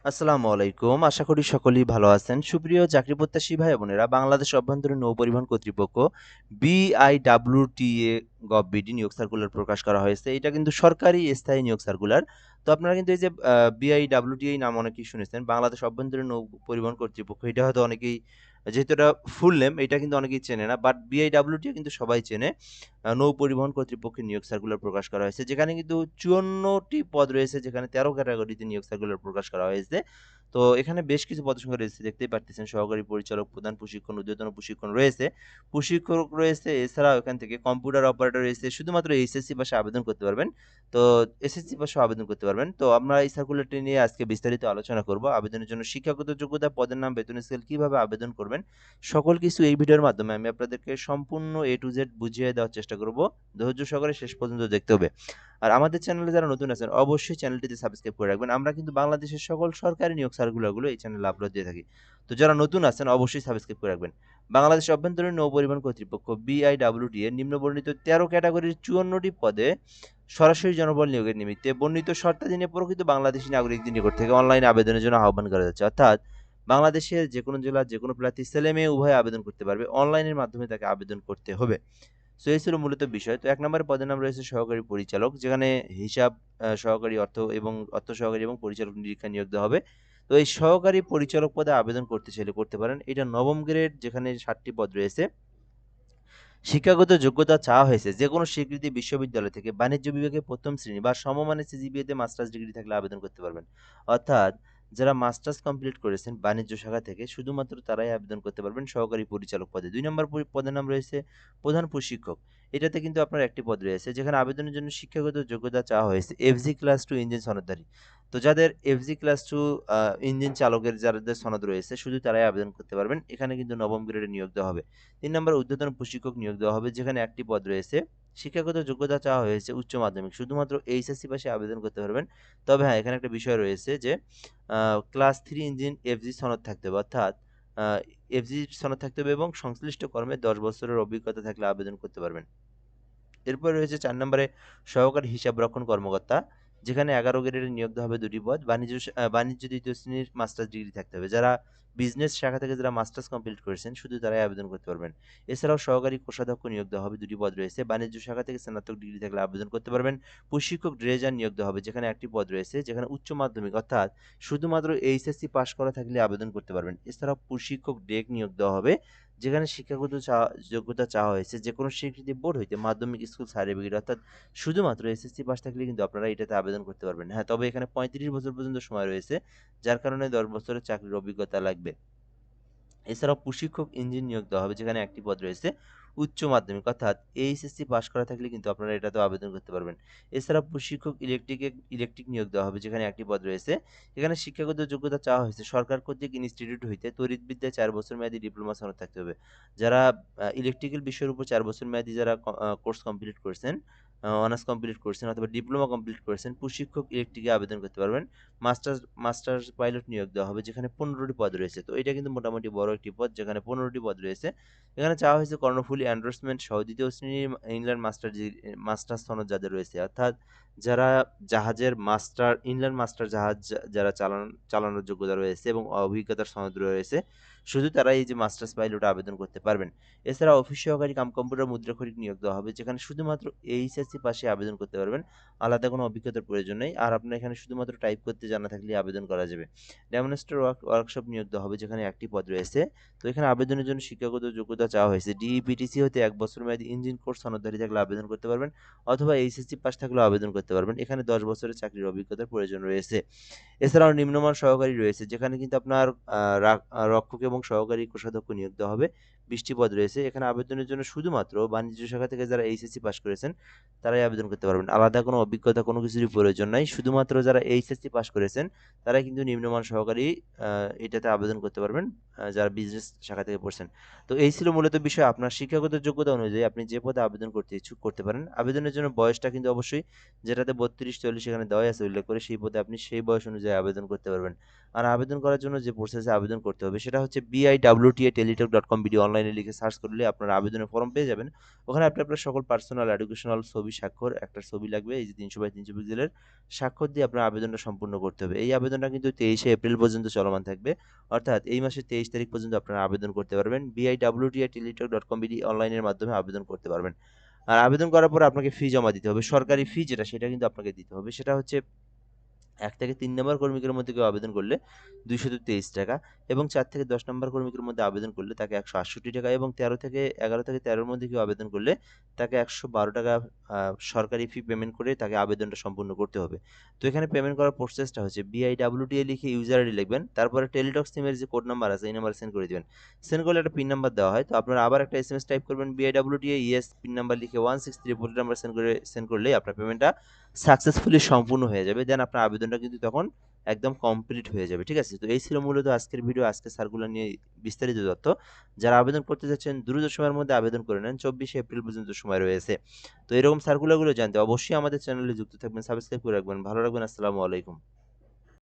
আসসালামু আলাইকুম। আশা করি সকলেই ভালো আছেন। সুপ্রিয় চাকরি প্রত্যাশী ভাই বোনেরা, বাংলাদেশ অভ্যন্তরীণ নৌ পরিবহন কর্তৃপক্ষ বিআইডব্লিউটিএ গভ.বিডি নিয়োগ সার্কুলার প্রকাশ করা হয়েছে। এটা কিন্তু সরকারি স্থায়ী নিয়োগ সার্কুলার। তো আপনারা কিন্তু এই যে বিআইডব্লিউটিএ নাম অনেকেই শুনেছেন। বাংলাদেশ অভ্যন্তরীণ নৌ পরিবহন কর্তৃপক্ষ। এটা হয়তো অনেকেই, যেহেতু এটা ফুল নেম, এটা কিন্তু অনেকেই চেনে না। বাট বিআইডব্লিউটিএ কিন্তু সবাই চেনে। নৌ পরিবহন কর্তৃপক্ষের নিয়োগ সার্কুলার প্রকাশ করা হয়েছে। যেখানে কিন্তু ৫৪ টি পদ রয়েছে, যেখানে ১৩ ক্যাটাগরিতে নিয়োগ সার্কুলার প্রকাশ করা হয়েছে। তো এখানে বেশ কিছু পদসংখ্যা রয়েছে, দেখতেই পারতেছেন। সহকারী পরিচালক, প্রধান প্রশিক্ষণ, ঊর্ধ্বতন প্রশিক্ষণ রয়েছে, প্রশিক্ষক রয়েছে। এছাড়াও এখান থেকে কম্পিউটার অপারেটর রয়েছে। শুধুমাত্র এইচএসসি পাশে আবেদন করতে পারবেন। তো এসএসসি পাশেও আবেদন করতে পারবেন। তো আমরা এই সার্কুলারটি নিয়ে আজকে বিস্তারিত আলোচনা করব। আবেদনের জন্য শিক্ষাগত যোগ্যতা, পদের নাম, বেতন স্কেল, কিভাবে আবেদন করবেন, সকল কিছু এই ভিডিওর মাধ্যমে আমি আপনাদেরকে সম্পূর্ণ এ টু জেড বুঝিয়ে দেওয়ার চেষ্টা করব। ধৈর্য সহকারে শেষ পর্যন্ত দেখতে হবে। আর আমাদের চ্যানেলে যারা নতুন আছেন, অবশ্যই চ্যানেলটিতে সাবস্ক্রাইব করে রাখবেন। আমরা কিন্তু বাংলাদেশের সকল সরকারি নিয়োগ সার্কুলারগুলো এই চ্যানেলে আপলোড দিয়ে থাকি। তো যারা নতুন আছেন, অবশ্যই সাবস্ক্রাইব করে রাখবেন। বাংলাদেশ অভ্যন্তরীণ নৌ পরিবহন কর্তৃপক্ষ বিআইডব্লিউটি এর নিম্নবর্ণিত ১৩ ক্যাটাগরির ৫৪টি পদে সরাসরি জনবল নিয়োগের নিমিত্তে বর্ণিত শর্তাধীনে প্রকৃত বাংলাদেশী নাগরিকদের নিকট থেকে অনলাইনে আবেদনের জন্য আহ্বান করা যাচ্ছে। অর্থাৎ বাংলাদেশের যেকোনো জেলার যেকোনো প্রার্থী, ছেলে মেয়ে উভয়ে আবেদন করতে পারবে। অনলাইনের মাধ্যমে তাকে আবেদন করতে হবে। সো এই ছিল মূলত বিষয়। তো ১ নম্বরে পদের নাম রয়েছে সহকারী পরিচালক, যেখানে হিসাব সহকারী, অর্থ সহকারী এবং পরিচালক নিরীক্ষা নিয়োগ দেওয়া হবে। তো এই সহকারী পরিচালক পদে আবেদন করতে চাইলে করতে পারেন। এটা নবম গ্রেড, যেখানে ৭ টি পদ রয়েছে। শিক্ষাগত যোগ্যতা চাওয়া হয়েছে যেকোনো স্বীকৃত বিশ্ববিদ্যালয় থেকে বাণিজ্য বিভাগে ১ম শ্রেণী বা সমমানের সিজিপিএতে মাস্টার্স ডিগ্রি থাকলে আবেদন করতে পারবেন। অর্থাৎ যারা মাস্টার্স কমপ্লিট করেছেন বাণিজ্য শাখা থেকে, শুধুমাত্র তারাই আবেদন করতে পারবেন সহকারী পরিচালক পদে। ২ নম্বর পদের নাম রয়েছে প্রধান প্রশিক্ষক। এটাতে কিন্তু আপনার একটি পদ রয়েছে, যেখানে আবেদনের জন্য শিক্ষাগত যোগ্যতা চাওয়া হয়েছে এফজি ক্লাস 2 ইঞ্জিন সনদধারী। তো যাদের এফজি ক্লাস 2 ইঞ্জিন চালকের যাদের সনদ রয়েছে, শুধু তারাই আবেদন করতে পারবেন। এখানে কিন্তু নবম গ্রেডে নিয়োগ দেওয়া হবে। ৩ নম্বরে ঊর্ধ্বতন প্রশিক্ষক নিয়োগ দেওয়া হবে, যেখানে একটি পদ রয়েছে। শিক্ষাগত যোগ্যতা চাওয়া হয়েছে উচ্চ মাধ্যমিক। শুধুমাত্র এইচএসসি পাশে আবেদন করতে পারবেন। তবে হ্যাঁ, এখানে একটা বিষয় রয়েছে যে ক্লাস 3 ইঞ্জিন এফজি সনদ থাকতে হবে। অর্থাৎ আ এফজি সনদ থাকতে হবে এবং সংশ্লিষ্ট কর্মে ১০ বছরের অভিজ্ঞতা থাকলে আবেদন করতে পারবেন। এরপরে রয়েছে ৪ নম্বরে সহকারী হিসাবরক্ষণ কর্মকর্তা, যেখানে ১১ গ্রেডের নিয়োগ দেওয়া হবে ২ টি পদ। বাণিজ্য ২য় শ্রেণীর মাস্টার্স ডিগ্রি থাকতে হবে। যারা বিজনেস শাখা থেকে যারা মাস্টার্স কমপ্লিট করেছেন, শুধু তারাই আবেদন করতে পারবেন। এছাড়াও সহকারী কোষাধ্যক্ষ নিয়োগ দেওয়া হবে, ২ টি পদ রয়েছে। বাণিজ্য শাখা থেকে স্নাতক ডিগ্রি থাকলে আবেদন করতে পারবেন। প্রশিক্ষক ড্রেজার নিয়োগ দেওয়া হবে, যেখানে একটি পদ রয়েছে, যেখানে উচ্চ মাধ্যমিক অর্থাৎ শুধুমাত্র এইচএসসি পাস করা থাকলে আবেদন করতে পারবেন। এছাড়াও প্রশিক্ষক ডেক নিয়োগ দেওয়া হবে, যেখানে শিক্ষাগত যোগ্যতা চাওয়া হয়েছে যেকোনো স্বীকৃতি বোর্ড হইতে মাধ্যমিক স্কুল সার্টিফিকেট। অর্থাৎ শুধুমাত্র এসএসসি পাস থাকলে কিন্তু আপনারা এটাতে আবেদন করতে পারবেন। হ্যাঁ, তবে এখানে ৩৫ বছর পর্যন্ত সময় রয়েছে, যার কারণে ১০ বছরের চাকরির অভিজ্ঞতা লাগবে। এছাড়াও প্রশিক্ষক ইঞ্জিন নিয়োগ দেওয়া হবে, যেখানে একটি পদ রয়েছে। উচ্চ মাধ্যমিক অর্থাৎ এইচএসসি পাস করা থাকলে কিন্তু আপনারা এটাতেও আবেদন করতে পারবেন। এছাড়াও প্রশিক্ষক ইলেকট্রিক নিয়োগ দেওয়া হবে, যেখানে একটি পদ রয়েছে। এখানে শিক্ষাগত যোগ্যতা চাওয়া হয়েছে সরকার কর্তৃক ইনস্টিটিউট হইতে তড়িৎবিদ্যায় ৪ বছর মেয়াদী ডিপ্লোমা সনদ থাকতে হবে। যারা ইলেকট্রিক্যাল বিষয়ের উপর ৪ বছর মেয়াদী যারা কোর্স কমপ্লিট করছেন, অনার্স কমপ্লিট করছেন অথবা ডিপ্লোমা কমপ্লিট করেছেন, প্রশিক্ষক ইলেকট্রিকে আবেদন করতে পারবেন। মাস্টার্স পাইলট নিয়োগ দেওয়া হবে, যেখানে ১৫টি পদ রয়েছে। তো এটা কিন্তু মোটামুটি বড় একটি পদ, যেখানে ১৫টি পদ রয়েছে। এখানে চাওয়া হয়েছে কর্ণফুলী এন্ডোর্সমেন্ট সহ ২য় শ্রেণীর ইংল্যান্ড মাস্টার্স সনদ যাদের রয়েছে। অর্থাৎ যারা জাহাজের ইনল্যান্ড মাস্টার জাহাজ যারা চালানোর যোগ্যতা রয়েছে এবং অভিজ্ঞতার সনদ রয়েছে, শুধু তারা এই যে মাস্টার্স পাইলটে আবেদন করতে পারবেন। এছাড়া অফিস সহকারী কাম কম্পিউটার মুদ্রাক্ষরিক নিয়োগ দেওয়া হবে, যেখানে শুধুমাত্র এইচএসসি পাশে আবেদন করতে পারবেন। আলাদা কোনো অভিজ্ঞতার প্রয়োজন নেই। আর আপনার এখানে শুধুমাত্র টাইপ করতে জানা থাকলেই আবেদন করা যাবে। ডেমনস্ট্রেটর ওয়ার্কশপ নিয়োগ দেওয়া হবে, যেখানে একটি পদ রয়েছে। তো এখানে আবেদনের জন্য শিক্ষাগত যোগ্যতা চাওয়া হয়েছে। ডিইপিটিসি হতে ১ বছর মেয়াদী ইঞ্জিন কোর্স সনদধারী থাকলে আবেদন করতে পারবেন, অথবা এইচএসসি পাস থাকলেও আবেদন করতে পারবেন। এখানে ১০ বছরের চাকরির অভিজ্ঞতার প্রয়োজন রয়েছে। এছাড়াও নিম্নমান সহকারী রয়েছে, যেখানে কিন্তু আপনার রক্ষক এবং সহকারী কোষাধ্যক্ষ নিয়োগ দেওয়া হবে। ২০ টি পদ রয়েছে। এখানে আবেদনের জন্য শুধুমাত্র বাণিজ্য শাখা থেকে যারা এইচএসসি পাস করেছেন, তারাই আবেদন করতে পারবেন। আলাদা কোনো অভিজ্ঞতা কোনো কিছুরই প্রয়োজন নাই। শুধুমাত্র যারা এইচএসসি পাস করেছেন, তারাই কিন্তু নিম্নমান সহকারী এটাতে আবেদন করতে পারবেন। যারা বিজনেস শাখা থেকে পড়ছেন। তো এই ছিল মূলত বিষয়। আপনার শিক্ষাগত যোগ্যতা অনুযায়ী আপনি যে পদে আবেদন করতে ইচ্ছুক করতে পারেন। আবেদনের জন্য বয়সটা কিন্তু অবশ্যই যেটাতে ৩২-৪০ এখানে দেওয়াই আছে উল্লেখ করে, সেই পদে আপনি সেই বয়স অনুযায়ী আবেদন করতে পারবেন। আর আবেদন করার জন্য যে প্রসেসে আবেদন করতে হবে সেটা হচ্ছে biwta@teletalk.com অনলাইনে লিখে সার্চ করলে আপনারা আবেদনের ফর্ম পেয়ে যাবেন। ওখানে আপনি আপনার সকল পার্সোনাল এডুকেশনাল ছবি, স্বাক্ষর, একটা ছবি লাগবে এই যে ৩০০ বাই ৩০০ পিক্সেলের, স্বাক্ষর দিয়ে আপনার আবেদনটা সম্পূর্ণ করতে হবে। এই আবেদনটা কিন্তু ২৩শে এপ্রিল পর্যন্ত চলমান থাকবে। অর্থাৎ এই মাসের ২৩ তারিখ পর্যন্ত আপনারা আবেদন করতে পারবেন। biwta@teletalk.com অনলাইনের মাধ্যমে আবেদন করতে পারবেন। আর আবেদন করার পর আপনাকে ফি জমা দিতে হবে। সরকারি ফি যেটা সেটা কিন্তু আপনাকে দিতে হবে। সেটা হচ্ছে ১ থেকে ৩ নম্বর কর্মীকের মধ্যে কেউ আবেদন করলে ৳২২৩ এবং ৪ থেকে ১০ নম্বর কর্মীকের মধ্যে আবেদন করলে তাকে ৳১৬৮ এবং ১১ থেকে ১৩ মধ্যে কেউ আবেদন করলে তাকে ৳১১২ সরকারি ফি পেমেন্ট করে তাকে আবেদনটা সম্পূর্ণ করতে হবে। তো এখানে পেমেন্ট করার প্রসেসটা হচ্ছে BIWTA লিখে ইউজার আইডি লিখবেন। তারপরে টেলিটক সিমের যে কোড নাম্বার আছে এই নাম্বারে সেন্ড করে দিবেন। সেন্ড করলে একটা পিন নাম্বার দেওয়া হয়। তো আপনারা আবার একটা এসএমএস টাইপ করবেন BIWTA ইয়েস পিন নাম্বার লিখে 163 নাম্বার সেন্ড করলেই আপনার পেমেন্টটা সাকসেসফুলি সম্পূর্ণ হয়ে যাবে। দেন আপনার আবেদনটা কিন্তু তখন একদম কমপ্লিট হয়ে যাবে। ঠিক আছে? তো এই ছিল মূলত আজকের ভিডিও, আজকের সার্কুলার নিয়ে বিস্তারিত তথ্য। যারা আবেদন করতে চাচ্ছেন দ্রুত সময়ের মধ্যে আবেদন করে নেন। ২৪শে এপ্রিল পর্যন্ত সময় রয়েছে। তো এরকম সার্কুলারগুলো জানতে অবশ্যই আমাদের চ্যানেলে যুক্ত থাকবেন, সাবস্ক্রাইব করে রাখবেন। ভালো রাখবেন। আসসালামু আলাইকুম।